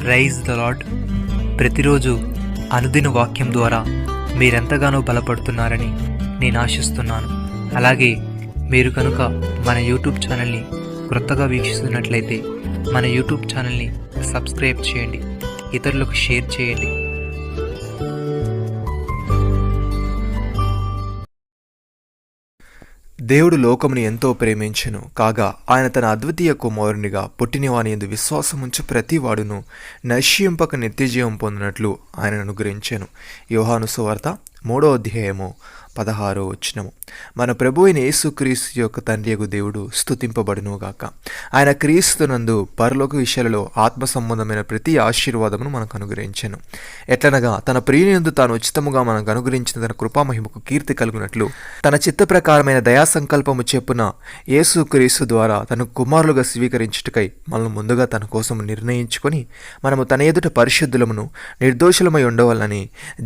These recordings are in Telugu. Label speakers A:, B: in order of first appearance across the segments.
A: Rise the lord. ప్రతిరోజు అనుదిన వాక్యం ద్వారా మీరెంతగానో బలపడుతున్నారని నేను ఆశిస్తున్నాను. అలాగే మీరు కనుక మన యూట్యూబ్ ఛానల్ని క్రొత్తగా వీక్షిస్తున్నట్లయితే మన యూట్యూబ్ ఛానల్ని సబ్స్క్రైబ్ చేయండి, ఇతరులకు షేర్ చేయండి.
B: దేవుడు లోకమును ఎంతో ప్రేమించెను కాగా ఆయన తన అద్వితీయ కుమారునిగా పుట్టినవాని యందు విశ్వాసముంచు ప్రతి వాడును నశ్యింపక నిత్యజీవం పొందినట్లు ఆయనను అనుగ్రహించెను. యోహాను సువార్త 3వ అధ్యాయము 16వ వచనము. మన ప్రభు అయిన యేసుక్రీస్తు యొక్క తండ్రియగు దేవుడు స్తుతింపబడునుగాక. ఆయన క్రీస్తునందు పరలోక విషయాలలో ఆత్మ సంబంధమైన ప్రతి ఆశీర్వాదమును మనకు అనుగ్రహించెను. ఎట్లనగా తన ప్రియునియందు తాను ఉచితముగా మనకు అనుగ్రహించిన తన కృపామహిమకు కీర్తి కలుగునట్లు తన చిత్త ప్రకారమైన దయా సంకల్పము చెప్పున యేసుక్రీస్తు ద్వారా తన కుమారులుగా స్వీకరించుటకై మనల్ని ముందుగా తన కోసం నిర్ణయించుకొని మనము తన ఎదుట పరిశుద్ధులమును నిర్దోషులమై ఉండవాలని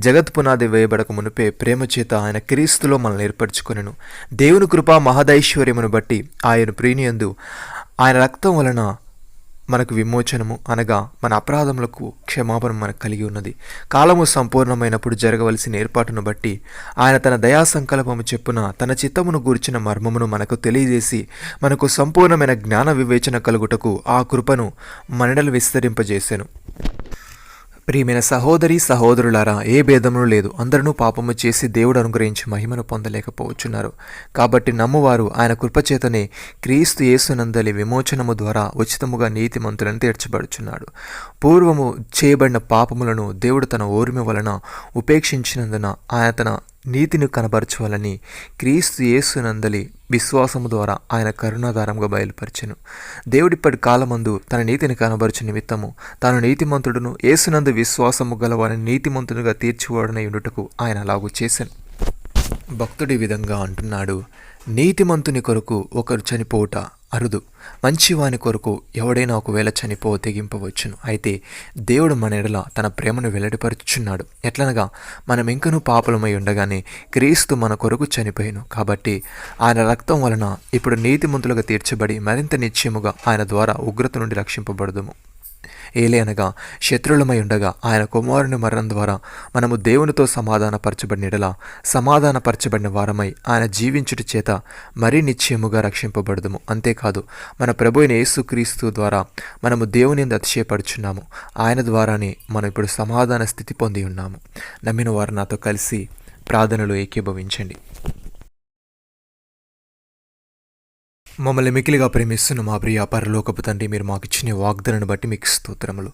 B: జగత్ పునాది వేయబడక మునిపే ప్రేమ చేత ఆయన క్రీస్తులో మనల్ని ఏర్పరచుకొనెను. దేవుని కృపా మహదైశ్వర్యమును బట్టి ఆయన ప్రియనియందు ఆయన రక్తం వలన మనకు విమోచనము అనగా మన అపరాధములకు క్షమాపణ మనకు కలిగి ఉన్నది. కాలము సంపూర్ణమైనప్పుడు జరగవలసిన ఏర్పాటును బట్టి ఆయన తన దయా సంకల్పము చెప్పున తన చిత్తమును గూర్చిన మర్మమును మనకు తెలియజేసి మనకు సంపూర్ణమైన జ్ఞాన వివేచన కలుగుటకు ఆ కృపను మనడలు విస్తరింపజేసెను. ప్రియమైన సహోదరి సహోదరులారా, ఏ భేదమును లేదు, అందరూ పాపము చేసి దేవుడు అనుగ్రహించి మహిమను పొందలేకపోవచ్చున్నారు. కాబట్టి నమ్మువారు ఆయన కృపచేతనే క్రీస్తు యేసునందలి విమోచనము ద్వారా ఉచితముగా నీతిమంతులను తీర్చబడుచున్నాడు. పూర్వము చేయబడిన పాపములను దేవుడు తన ఓర్మి వలన ఉపేక్షించినందున ఆయన తన నీతిని కనబరచువాలని క్రీస్తు యేసునందలి విశ్వాసము ద్వారా ఆయన కరుణాధారంగా బయలుపరచెను. దేవుడిప్పటి కాలమందు తన నీతిని కనబరచు నిమిత్తము తాను నీతిమంతుడును యేసునందు విశ్వాసము గలవారిని నీతిమంతునిగా తీర్చివాడనై ఉండుటకు ఆయన అలాగూ చేశాను. భక్తుడి విధంగా అంటున్నాడు, నీతిమంతుని కొరకు ఒకరు చనిపోవుట అరుదు, మంచివాని కొరకు ఎవడైనా ఒకవేళ తెగింపవచ్చును. అయితే దేవుడు మన ఎడల తన ప్రేమను వెల్లడిపరుచుచున్నాడు. ఎట్లనగా మనం ఇంకనూ పాపలమై ఉండగానే క్రీస్తు మన కొరకు చనిపోయాను. కాబట్టి ఆయన రక్తం వలన ఇప్పుడు నీతిమంతులుగా తీర్చబడి మరింత నిశ్చయముగా ఆయన ద్వారా ఉగ్రత నుండి రక్షింపబడదుము. ఏలే అనగా శత్రులమై ఉండగా ఆయన కుమారుని మరణం ద్వారా మనము దేవునితో సమాధానపరచబడిన వారమై ఆయన జీవించుట చేత మరీ నిశ్చయముగా రక్షింపబడదుము. అంతేకాదు మన ప్రభు అయిన యేసుక్రీస్తు ద్వారా మనము దేవుని యందు అతిశయపడుచున్నాము. ఆయన ద్వారానే మనం ఇప్పుడు సమాధాన స్థితి పొంది ఉన్నాము. నమ్మిన వారు నాతో కలిసి ప్రార్థనలో ఏకీభవించండి. మమ్మల్ని మికిలిగా ప్రేమిస్తున్న మా ప్రియ పరలోకపు తండ్రి, మీరు మాకు ఇచ్చిన వాగ్దానాన్ని బట్టి మీకు స్తోత్రములు.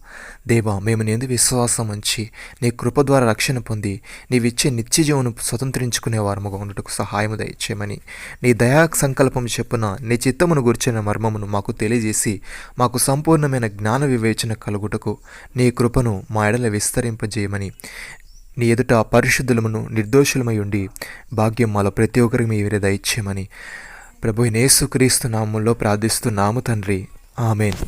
B: దేవా, మేము నీ యందు విశ్వాసం ఉంచి నీ కృప ద్వారా రక్షణ పొంది నీవిచ్చే నిత్యజీవను స్వతంత్రించుకునే వారముగా ఉండటకు సహాయము దయచేయమని నీ దయా సంకల్పం చెప్పున నీ చిత్తమును గుర్చిన మర్మమును మాకు తెలియజేసి మాకు సంపూర్ణమైన జ్ఞాన వివేచన కలుగుటకు నీ కృపను మా ఎడల విస్తరింపజేయమని నీ ఎదుట పరిశుద్ధులమును నిర్దోషులమై ఉండి భాగ్యం మాలో ప్రతి ఒక్కరికి మీరే దయచేయమని ప్రభు యేసుక్రీస్తు నామములో ప్రార్థిస్తున్నాము తండ్రి. ఆమేన్.